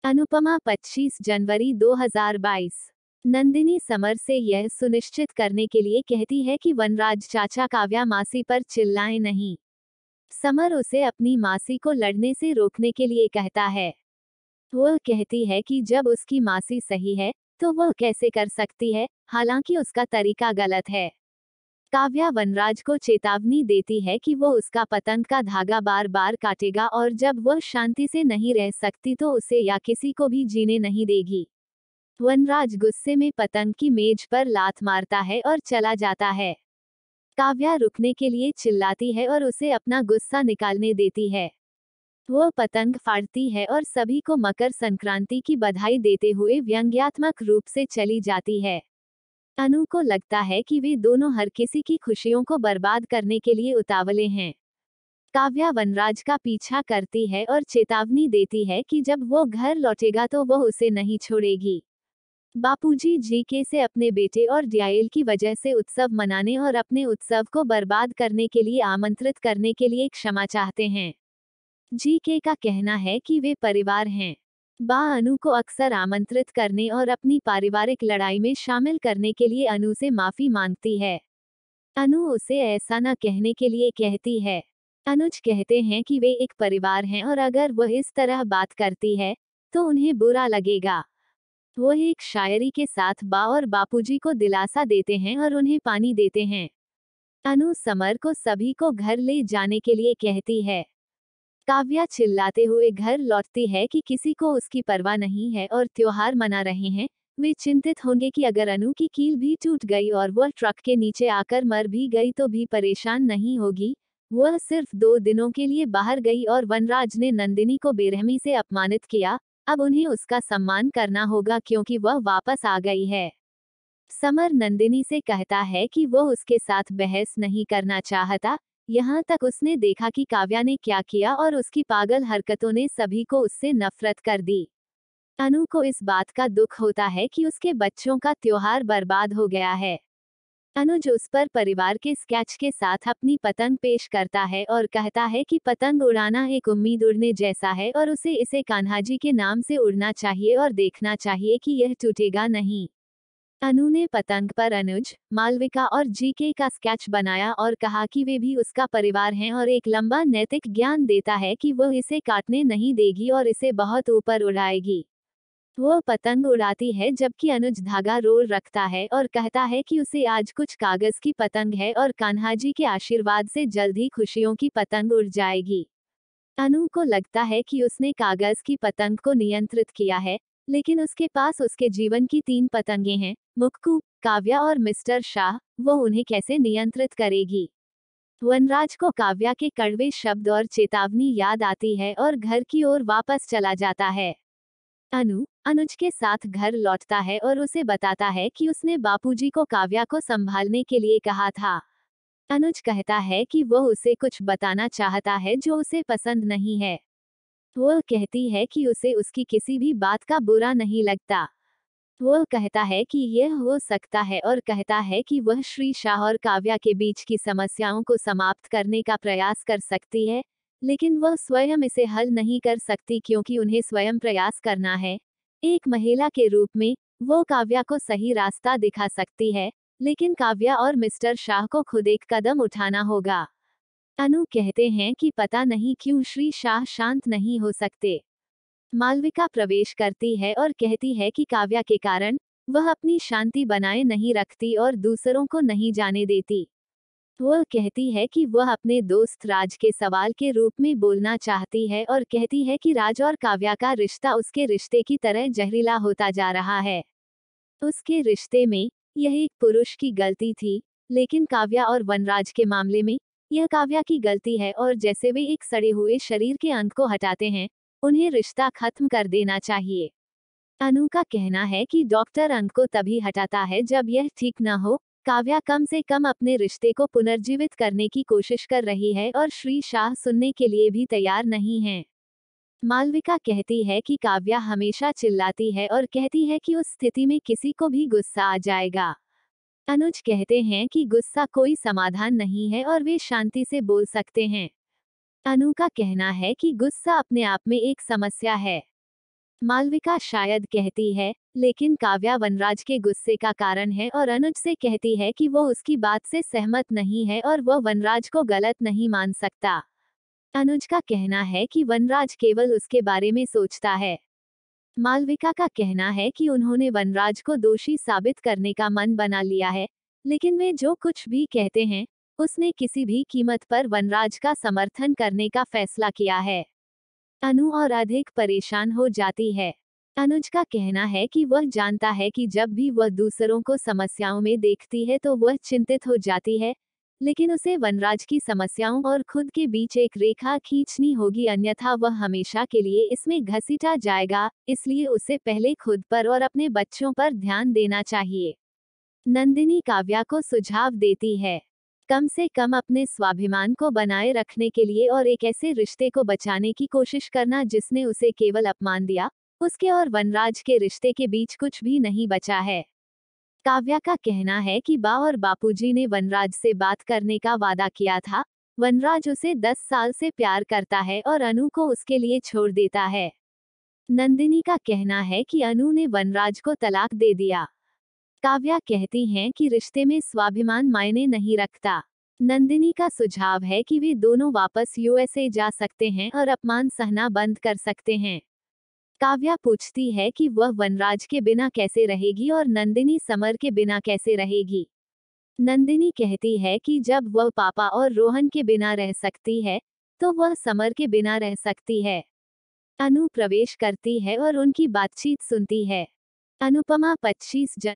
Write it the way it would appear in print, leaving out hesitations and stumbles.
अनुपमा 25 जनवरी 2022। Nandini summer से यह सुनिश्चित करने के लिए कहती है कि वनराज चाचा काव्या मासी पर चिल्लाएं नहीं। समर उसे अपनी मासी को लड़ने से रोकने के लिए कहता है। वह कहती है कि जब उसकी मासी सही है तो वह कैसे कर सकती है, हालांकि उसका तरीका गलत है। काव्या वनराज को चेतावनी देती है कि वो उसका पतंग का धागा बार बार काटेगा और जब वह शांति से नहीं रह सकती तो उसे या किसी को भी जीने नहीं देगी। वनराज गुस्से में पतंग की मेज पर लात मारता है और चला जाता है। काव्या रुकने के लिए चिल्लाती है और उसे अपना गुस्सा निकालने देती है। वह पतंग फाड़ती है और सभी को मकर संक्रांति की बधाई देते हुए व्यंग्यात्मक रूप से चली जाती है। अनु को लगता है कि वे दोनों हर किसी की खुशियों को बर्बाद करने के लिए उतावले हैं। काव्या वनराज का पीछा करती है और चेतावनी देती है कि जब वो घर लौटेगा तो वह उसे नहीं छोड़ेगी। बापूजी जीके से अपने बेटे और डयाइल की वजह से उत्सव मनाने और अपने उत्सव को बर्बाद करने के लिए आमंत्रित करने के लिए क्षमा चाहते हैं। जीके का कहना है कि वे परिवार हैं। बा अनु को अक्सर आमंत्रित करने और अपनी पारिवारिक लड़ाई में शामिल करने के लिए अनु से माफी मांगती है। अनु उसे ऐसा न कहने के लिए कहती है। अनुज कहते हैं कि वे एक परिवार हैं और अगर वह इस तरह बात करती है तो उन्हें बुरा लगेगा। वह एक शायरी के साथ बा और बापूजी को दिलासा देते हैं और उन्हें पानी देते हैं। अनु समर को सभी को घर ले जाने के लिए कहती है। काव्या चिल्लाते हुए घर लौटती है कि किसी को उसकी परवाह नहीं है और त्योहार मना रहे हैं। वे चिंतित होंगे कि अगर अनु की कील भी टूट गई और वह ट्रक के नीचे आकर मर भी गई तो भी परेशान नहीं होगी। वह सिर्फ 2 दिनों के लिए बाहर गई और वनराज ने नंदिनी को बेरहमी से अपमानित किया। अब उन्हें उसका सम्मान करना होगा क्योंकि वह वापस आ गई है। समर नंदिनी से कहता है कि वह उसके साथ बहस नहीं करना चाहता। यहाँ तक उसने देखा कि काव्या ने क्या किया और उसकी पागल हरकतों ने सभी को उससे नफरत कर दी। अनु को इस बात का दुख होता है कि उसके बच्चों का त्योहार बर्बाद हो गया है। अनुज उस पर परिवार के स्केच के साथ अपनी पतंग पेश करता है और कहता है कि पतंग उड़ाना एक उम्मीद उड़ने जैसा है और उसे इसे कान्हाजी के नाम से उड़ना चाहिए और देखना चाहिए कि यह टूटेगा नहीं। अनु ने पतंग पर अनुज, मालविका और जीके का स्केच बनाया और कहा कि वे भी उसका परिवार हैं और एक लंबा नैतिक ज्ञान देता है कि वह इसे काटने नहीं देगी और इसे बहुत ऊपर उड़ाएगी। वह पतंग उड़ाती है जबकि अनुज धागा रोल रखता है और कहता है कि उसे आज कुछ कागज की पतंग है और कान्हाजी के आशीर्वाद से जल्द ही खुशियों की पतंग उड़ जाएगी। अनु को लगता है कि उसने कागज की पतंग को नियंत्रित किया है, लेकिन उसके पास उसके जीवन की 3 पतंगें हैं, मुक्कू, काव्या और मिस्टर शाह। वो उन्हें कैसे नियंत्रित करेगी? वनराज को काव्या के कड़वे शब्द और चेतावनी याद आती है और घर की ओर वापस चला जाता है। अनु अनुज के साथ घर लौटता है और उसे बताता है कि उसने बापूजी को काव्या को संभालने के लिए कहा था। अनुज कहता है कि वह उसे कुछ बताना चाहता है जो उसे पसंद नहीं है। वह कहती है कि उसे उसकी किसी भी बात का बुरा नहीं लगता। वह कहता है कि यह हो सकता है और कहता है कि वह श्री शाह और काव्या के बीच की समस्याओं को समाप्त करने का प्रयास कर सकती है, लेकिन वह स्वयं इसे हल नहीं कर सकती क्योंकि उन्हें स्वयं प्रयास करना है। एक महिला के रूप में वो काव्या को सही रास्ता दिखा सकती है, लेकिन काव्या और मिस्टर शाह को खुद एक कदम उठाना होगा। अनु कहते हैं कि पता नहीं क्यों श्री शाह शांत नहीं हो सकते। मालविका प्रवेश करती है और कहती है कि काव्या के कारण वह अपनी शांति बनाए नहीं रखती और दूसरों को नहीं जाने देती। वह कहती है कि वह अपने दोस्त राज के सवाल के रूप में बोलना चाहती है और कहती है कि राज और काव्या का रिश्ता उसके रिश्ते की तरह जहरीला होता जा रहा है। उसके रिश्ते में यह एक पुरुष की गलती थी, लेकिन काव्या और वनराज के मामले में यह काव्या की गलती है और जैसे वे एक सड़े हुए शरीर के अंग को हटाते हैं, उन्हें रिश्ता खत्म कर देना चाहिए। अनु का कहना है कि डॉक्टर अंग को तभी हटाता है जब यह ठीक न हो। काव्या कम से कम अपने रिश्ते को पुनर्जीवित करने की कोशिश कर रही है और श्री शाह सुनने के लिए भी तैयार नहीं है। मालविका कहती है कि काव्या हमेशा चिल्लाती है और कहती है कि उस स्थिति में किसी को भी गुस्सा आ जाएगा। अनुज कहते हैं कि गुस्सा कोई समाधान नहीं है और वे शांति से बोल सकते हैं। अनु का कहना है कि गुस्सा अपने आप में एक समस्या है। मालविका शायद कहती है, लेकिन काव्या वनराज के गुस्से का कारण है और अनुज से कहती है कि वो उसकी बात से सहमत नहीं है और वह वनराज को गलत नहीं मान सकता। अनुज का कहना है कि वनराज केवल उसके बारे में सोचता है। मालविका का कहना है कि उन्होंने वनराज को दोषी साबित करने का मन बना लिया है, लेकिन वे जो कुछ भी कहते हैं, उसने किसी भी कीमत पर वनराज का समर्थन करने का फैसला किया है। अनु और अधिक परेशान हो जाती है। अनुज का कहना है कि वह जानता है कि जब भी वह दूसरों को समस्याओं में देखती है तो वह चिंतित हो जाती है, लेकिन उसे वनराज की समस्याओं और खुद के बीच एक रेखा खींचनी होगी, अन्यथा वह हमेशा के लिए इसमें घसीटा जाएगा, इसलिए उसे पहले खुद पर और अपने बच्चों पर ध्यान देना चाहिए। नंदिनी काव्या को सुझाव देती है, कम से कम अपने स्वाभिमान को बनाए रखने के लिए और एक ऐसे रिश्ते को बचाने की कोशिश करना जिसने उसे केवल अपमान दिया, उसके और वनराज के रिश्ते के बीच कुछ भी नहीं बचा है। काव्या का कहना है कि बा और बापूजी ने वनराज से बात करने का वादा किया था। वनराज उसे 10 साल से प्यार करता है और अनु को उसके लिए छोड़ देता है। नंदिनी का कहना है कि अनु ने वनराज को तलाक दे दिया। काव्या कहती हैं कि रिश्ते में स्वाभिमान मायने नहीं रखता। नंदिनी का सुझाव है कि वे दोनों वापस यूएसए जा सकते हैं और अपमान सहना बंद कर सकते हैं। काव्या पूछती है कि वह वनराज के बिना कैसे रहेगी और नंदिनी समर के बिना कैसे रहेगी। नंदिनी कहती है कि जब वह पापा और रोहन के बिना रह सकती है, तो वह समर के बिना रह सकती है। अनु प्रवेश करती है और उनकी बातचीत सुनती है। अनुपमा 25 जन